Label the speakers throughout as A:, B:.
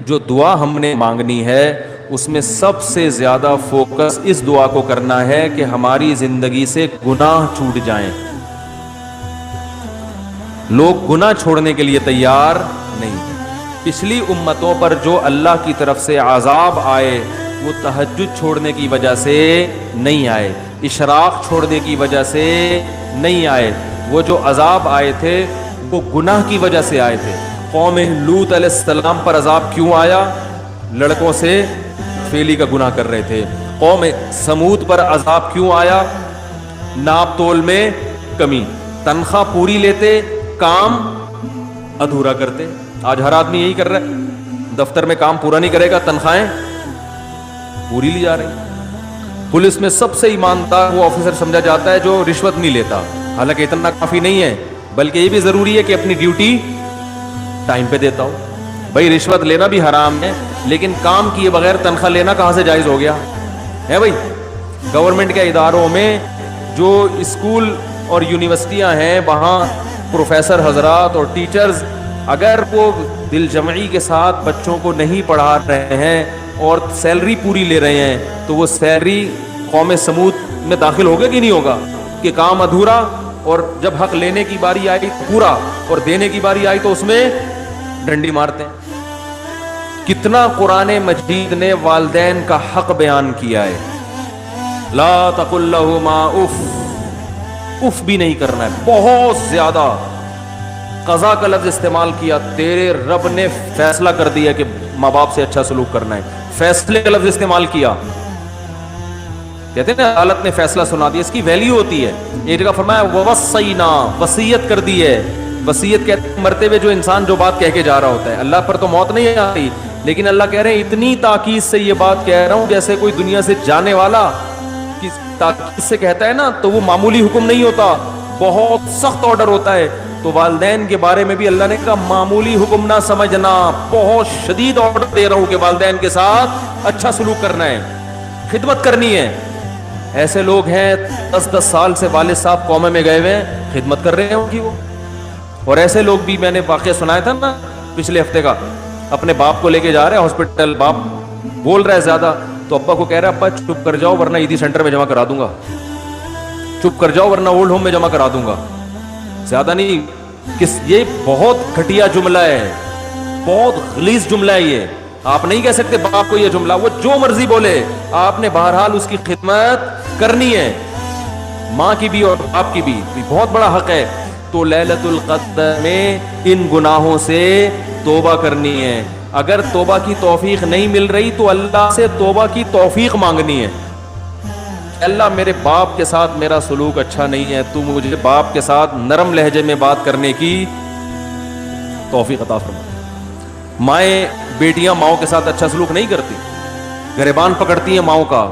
A: جو دعا ہم نے مانگنی ہے اس میں سب سے زیادہ فوکس اس دعا کو کرنا ہے کہ ہماری زندگی سے گناہ چھوٹ جائیں. لوگ گناہ چھوڑنے کے لیے تیار نہیں. پچھلی امتوں پر جو اللہ کی طرف سے عذاب آئے وہ تہجد چھوڑنے کی وجہ سے نہیں آئے, اشراق چھوڑنے کی وجہ سے نہیں آئے. وہ جو عذاب آئے تھے وہ گناہ کی وجہ سے آئے تھے. قوم لوط علیہ السلام پر عذاب کیوں آیا؟ لڑکوں سے فیلی کا گناہ کر رہے تھے. قوم سمود پر عذاب کیوں آیا؟ ناپ تول میں کمی. تنخواہ پوری لیتے, کام ادھورا کرتے. آج ہر آدمی یہی کر رہا ہے, دفتر میں کام پورا نہیں کرے گا, تنخواہیں پوری لی جا رہی. پولیس میں سب سے ایماندار وہ آفیسر سمجھا جاتا ہے جو رشوت نہیں لیتا. حالانکہ اتنا کافی نہیں ہے, بلکہ یہ بھی ضروری ہے کہ اپنی ڈیوٹی ٹائم پہ دیتا ہو. بھائی رشوت لینا بھی حرام ہے, لیکن کام کیے بغیر تنخواہ لینا کہاں سے جائز ہو گیا ہے؟ بھائی گورنمنٹ کے اداروں میں جو اسکول اور یونیورسٹیاں ہیں وہاں پروفیسر حضرات اور ٹیچرز اگر وہ دل جمعی کے ساتھ بچوں کو نہیں پڑھا رہے ہیں اور سیلری پوری لے رہے ہیں تو وہ سیلری قوم سمود میں داخل ہوگا کہ نہیں ہوگا کہ کام ادھورا, اور جب حق لینے کی باری آئی پورا اور دینے کی باری آئی تو اس میں ڈنڈی مارتے ہیں. کتنا قرآن مجید نے والدین کا حق بیان کیا ہے. لا تقل لہما اف, اف بھی نہیں کرنا ہے. بہت زیادہ قضا کا لفظ استعمال کیا. تیرے رب نے فیصلہ کر دیا کہ ماں باپ سے اچھا سلوک کرنا ہے, فیصلے کا لفظ استعمال کیا. کہتے ہیں نا عدالت نے فیصلہ سنا دیا, اس کی ویلیو ہوتی ہے. ایک جگہ فرمایا ووصینا, وصیت کر دی ہے. وصیت کہتے ہیں مرتے ہوئے جو انسان جو بات کہہ کے جا رہا ہوتا ہے. اللہ پر تو موت نہیں آتی, لیکن اللہ کہہ رہے ہیں اتنی تاکید سے یہ بات کہہ رہا ہوں جیسے کوئی دنیا سے جانے والا تاکید سے کہتا ہے نا, تو وہ معمولی حکم نہیں ہوتا, بہت سخت آرڈر ہوتا ہے. تو والدین کے بارے میں بھی اللہ نے کہا معمولی حکم نہ سمجھنا, بہت شدید آرڈر دے رہا ہوں کہ والدین کے ساتھ اچھا سلوک کرنا ہے, خدمت کرنی ہے. ایسے لوگ ہیں 10 سال سے والد صاحب قومے میں گئے ہوئے ہیں, خدمت کر رہے ہیں ان کی وہ. اور ایسے لوگ بھی میں نے واقعہ سنایا تھا نا پچھلے ہفتے کا, اپنے باپ کو لے کے جا رہے ہیں ہاسپٹل, باپ بول رہا ہے زیادہ تو ابا کو کہہ رہا ہے ابا چپ کر جاؤ ورنہ عیدی سینٹر میں جمع کرا دوں گا, چپ کر جاؤ ورنہ اولڈ ہوم میں جمع کرا دوں گا. زیادہ نہیں, یہ بہت گھٹیا جملہ ہے, بہت غلیظ جملہ ہے یہ. آپ نہیں کہہ سکتے باپ کو یہ جملہ, وہ جو مرضی بولے آپ نے بہرحال اس کی خدمت کرنی ہے, ماں کی بھی اور باپ کی بھی بہت بڑا حق ہے. تو لیلۃ القدر میں ان گناہوں سے توبہ کرنی ہے. اگر توبہ کی توفیق نہیں مل رہی تو اللہ سے توبہ کی توفیق مانگنی ہے. اللہ میرے باپ کے ساتھ میرا سلوک اچھا نہیں ہے, تو مجھے باپ کے ساتھ نرم لہجے میں بات کرنے کی توفیق عطا فرما. مائیں بیٹیاں ماؤں کے ساتھ اچھا سلوک نہیں کرتی, گریبان پکڑتی ہیں ماؤں کا,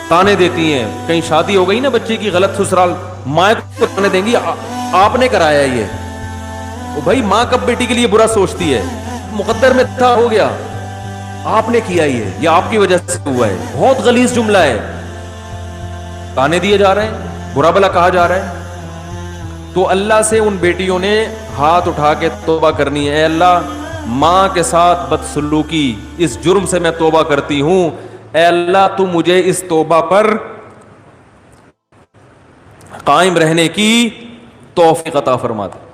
A: تانے دیتی ہیں. کہیں شادی ہو گئی نا بچے کی غلط سسرال, ماں کو تانے دیں گی آپ نے کرایا یہ. وہ بھائی ماں کب بیٹی کے لیے برا سوچتی ہے؟ مقدر میں تھا, ہو گیا, آپ نے کیا یہ آپ کی وجہ سے ہوا ہے. بہت غلیظ جملہ ہے, تانے دیے جا رہے ہیں, برا بلا کہا جا رہا ہے. تو اللہ سے ان بیٹیوں نے ہاتھ اٹھا کے توبہ کرنی ہے. اے اللہ ماں کے ساتھ بدسلوکی اس جرم سے میں توبہ کرتی ہوں, اے اللہ تو مجھے اس توبہ پر قائم رہنے کی توفیق عطا فرما دے.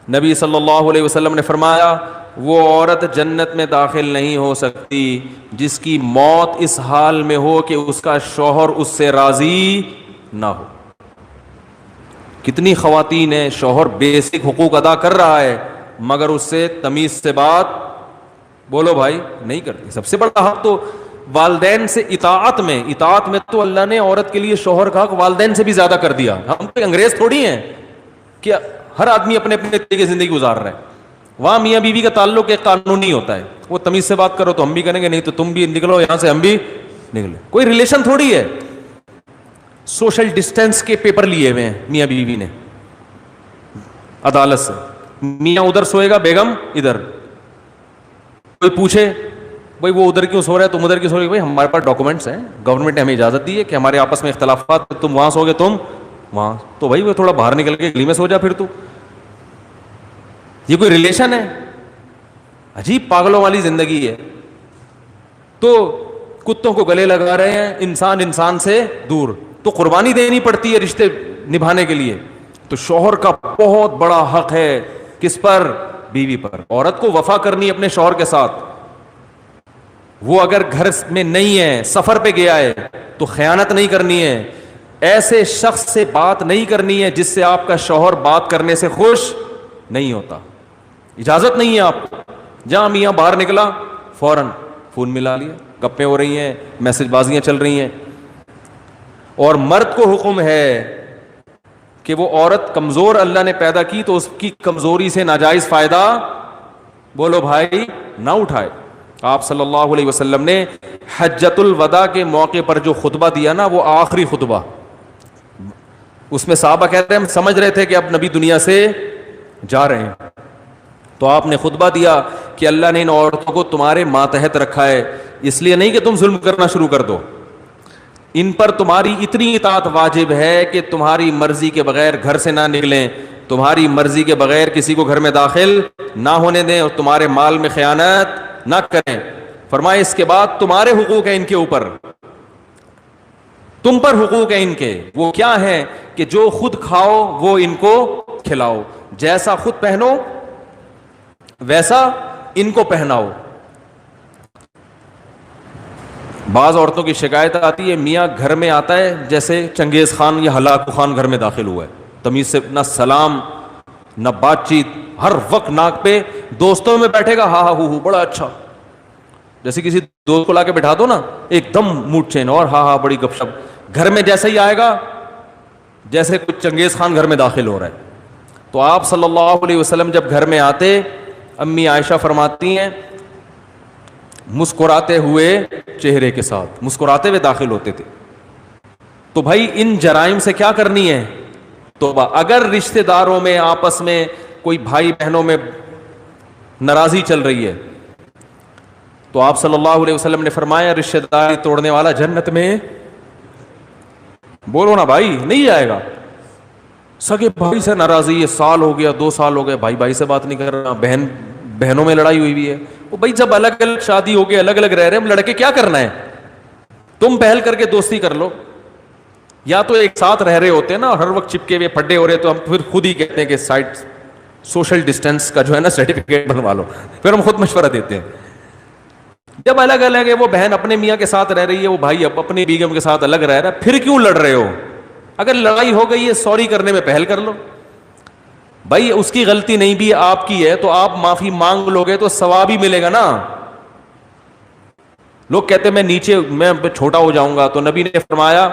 A: نبی صلی اللہ علیہ وسلم نے فرمایا وہ عورت جنت میں داخل نہیں ہو سکتی جس کی موت اس حال میں ہو کہ اس کا شوہر اس سے راضی نہ ہو. کتنی خواتین ہیں شوہر بیسک حقوق ادا کر رہا ہے مگر اس سے تمیز سے بات بولو بھائی نہیں کرتی. سب سے بڑا حق تو والدین سے اطاعت میں تو اللہ نے عورت کے لیے شوہر کا حق والدین سے بھی زیادہ کر دیا. ہم کوئی انگریز تھوڑی ہیں کہ ہر آدمی اپنے اپنے طریقے کی زندگی گزار رہا ہے. وہاں میاں بیوی کا تعلق ایک قانونی ہوتا ہے, وہ تمیز سے بات کرو تو ہم بھی کریں گے, نہیں تو تم بھی نکلو یہاں سے ہم بھی نکلے. کوئی ریلیشن تھوڑی ہے. سوشل ڈسٹینس کے پیپر لیے ہوئے ہیں میاں بیوی نے عدالت سے, میاں ادھر سوئے گا بیگم ادھر. کوئی پوچھے بھائی وہ ادھر کیوں سو رہا ہے تم ادھر کیوں سو رہے, بھائی ہمارے پاس ڈاکومنٹس ہیں, گورنمنٹ نے ہمیں اجازت دی ہے کہ ہمارے آپس میں اختلافات, تم وہاں سو گے تم وہاں, تو بھائی وہ تھوڑا باہر نکل کے گلی میں سو جا پھر تو. یہ کوئی ریلیشن ہے؟ عجیب پاگلوں والی زندگی ہے. تو کتوں کو گلے لگا رہے ہیں, انسان انسان سے دور. تو قربانی دینی پڑتی ہے رشتے نبھانے کے لیے. تو شوہر کا بہت بڑا حق ہے کس پر؟ بیوی پر. عورت کو وفا کرنی ہے اپنے شوہر کے ساتھ. وہ اگر گھر میں نہیں ہے, سفر پہ گیا ہے, تو خیانت نہیں کرنی ہے. ایسے شخص سے بات نہیں کرنی ہے جس سے آپ کا شوہر بات کرنے سے خوش نہیں ہوتا. اجازت نہیں ہے آپ کو. جہاں میاں باہر نکلا فوراً فون ملا لیا, گپیں ہو رہی ہیں, میسج بازیاں چل رہی ہیں. اور مرد کو حکم ہے کہ وہ عورت کمزور اللہ نے پیدا کی تو اس کی کمزوری سے ناجائز فائدہ بولو بھائی نہ اٹھائے. آپ صلی اللہ علیہ وسلم نے حجۃ الوداع کے موقع پر جو خطبہ دیا نا, وہ آخری خطبہ, اس میں صحابہ کہتے ہیں ہم سمجھ رہے تھے کہ اب نبی دنیا سے جا رہے ہیں, تو آپ نے خطبہ دیا کہ اللہ نے ان عورتوں کو تمہارے ماتحت رکھا ہے, اس لیے نہیں کہ تم ظلم کرنا شروع کر دو, ان پر تمہاری اتنی اطاعت واجب ہے کہ تمہاری مرضی کے بغیر گھر سے نہ نکلیں, تمہاری مرضی کے بغیر کسی کو گھر میں داخل نہ ہونے دیں, اور تمہارے مال میں خیانت نہ کریں. فرمائے اس کے بعد تمہارے حقوق ہیں ان کے اوپر, تم پر حقوق ہیں ان کے. وہ کیا ہے کہ جو خود کھاؤ وہ ان کو کھلاؤ, جیسا خود پہنو ویسا ان کو پہناؤ. بعض عورتوں کی شکایت آتی ہے میاں گھر میں آتا ہے جیسے چنگیز خان یا ہلاکو خان گھر میں داخل ہوا ہے, تمیز سے نہ سلام نہ بات چیت, ہر وقت ناک پہ. دوستوں میں بیٹھے گا ہاں ہاں ہو بڑا اچھا, جیسے کسی دوست کو لا کے بٹھا دو نا ایک دم موڈ چین, اور ہاں ہاں بڑی گپ شپ. گھر میں جیسے ہی آئے گا جیسے کچھ چنگیز خان گھر میں داخل ہو رہا ہے. تو آپ صلی اللہ علیہ وسلم جب گھر میں آتے, امی عائشہ فرماتی ہیں مسکراتے ہوئے چہرے کے ساتھ مسکراتے ہوئے داخل ہوتے تھے. تو بھائی ان جرائم سے کیا کرنی ہے توبہ. اگر رشتہ داروں میں آپس میں کوئی بھائی بہنوں میں ناراضی چل رہی ہے تو آپ صلی اللہ علیہ وسلم نے فرمایا رشتہ داری توڑنے والا جنت میں بولو نا بھائی نہیں آئے گا. سگے بھائی سے ناراضی ہے, سال ہو گیا 2 سال ہو گئے, بھائی بھائی سے بات نہیں کر رہا, بہنوں میں لڑائی ہوئی ہے. وہ بھائی جب الگ الگ شادی ہو گئی الگ الگ رہ رہے ہیں, لڑکے کیا کرنا ہے, تم پہل کر کے دوستی کر لو. یا تو ایک ساتھ رہ رہے ہوتے ہیں نا, ہر وقت چپکے ہوئے پھڈے ہو رہے, تو ہم پھر خود ہی کہتے ہیں کہ سائٹ سوشل ڈسٹینس کا جو ہے نا سرٹیفکیٹ بنوا لو, پھر ہم خود مشورہ دیتے ہیں. جب الگ الگ ہے, وہ بہن اپنے میاں کے ساتھ رہ رہی ہے, وہ بھائی اپنی بیگم کے ساتھ الگ رہ رہا ہے, پھر کیوں لڑ رہے ہو؟ اگر لڑائی ہو گئی ہے سوری کرنے میں پہل کر لو. بھائی اس کی غلطی نہیں بھی آپ کی ہے تو آپ معافی مانگ لو گے تو ثواب ہی ملے گا نا. لوگ کہتے میں نیچے میں چھوٹا ہو جاؤں گا, تو نبی نے فرمایا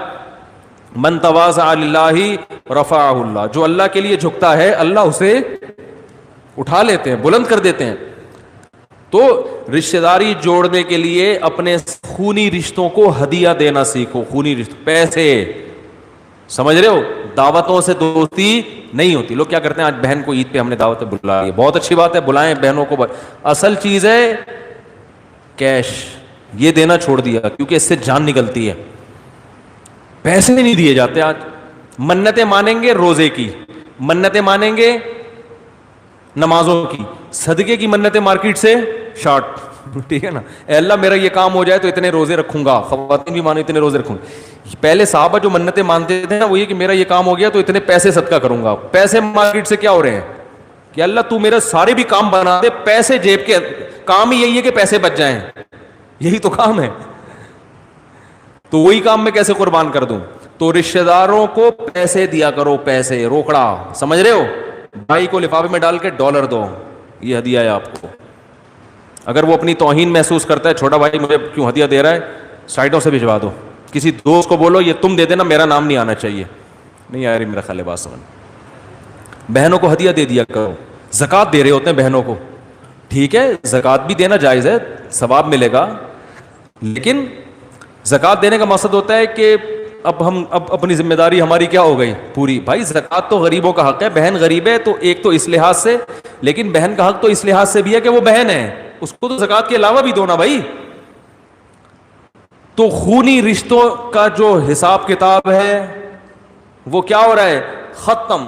A: من تواضع للہ رفعہ اللہ, جو اللہ کے لیے جھکتا ہے اللہ اسے اٹھا لیتے ہیں, بلند کر دیتے ہیں. تو رشتہ داری جوڑنے کے لیے اپنے خونی رشتوں کو ہدیہ دینا سیکھو. خونی رشتے, پیسے, سمجھ رہے ہو, دعوتوں سے دوستی نہیں ہوتی. لوگ کیا کرتے ہیں, آج بہن کو عید پہ ہم نے دعوت بلا لی, بہت اچھی بات ہے, بلائیں بہنوں کو, اصل چیز ہے کیش. یہ دینا چھوڑ دیا کیونکہ اس سے جان نکلتی ہے. پیسے نہیں دیے جاتے آج. منتیں مانیں گے روزے کی, منتیں مانیں گے نمازوں کی, صدقے کی منتیں مارکیٹ سے شارٹ. ٹھیک ہے نا, اے اللہ میرا یہ کام ہو جائے تو اتنے روزے رکھوں گا, خواتین بھی مانو اتنے روزے رکھوں گا. پہلے صحابہ جو منتیں مانتے تھے نا وہ یہ کہ میرا یہ کام ہو گیا تو اتنے پیسے صدقہ کروں گا. پیسے مارکیٹ سے کیا ہو رہے ہیں کہ اللہ تو میرا سارے بھی کام بنا دے, پیسے جیب کے کام ہی یہی ہے کہ پیسے بچ جائیں, یہی تو کام ہے. تو وہی کام میں کیسے قربان کر دوں. تو رشتہ داروں کو پیسے دیا کرو, پیسے روکڑا, سمجھ رہے ہو. بھائی کو لفافے میں ڈال کے ڈالر دو, یہ ہدیہ ہے آپ کو. اگر وہ اپنی توہین محسوس کرتا ہے, چھوٹا بھائی مجھے کیوں ہدیہ دے رہا ہے, سائٹوں سے بھجوا دو. کسی دوست کو بولو یہ تم دے دینا, میرا نام نہیں آنا چاہیے. نہیں آ رہی میرا خیال ہے بات سمجھ. بہنوں کو ہدیہ دے دیا کرو. زکوٰۃ دے رہے ہوتے ہیں بہنوں کو, ٹھیک ہے زکوٰۃ بھی دینا جائز ہے, ثواب ملے گا, لیکن زکوٰۃ دینے کا مقصد ہوتا ہے کہ اب اپنی ذمہ داری ہماری کیا ہو گئی پوری. بھائی زکوٰۃ تو غریبوں کا حق ہے, بہن غریب ہے تو ایک تو اس لحاظ سے, لیکن بہن کا حق تو اس لحاظ سے بھی ہے کہ وہ بہن ہے, اس کو تو زکوٰۃ کے علاوہ بھی دو نا بھائی. تو خونی رشتوں کا جو حساب کتاب ہے وہ کیا ہو رہا ہے, ختم.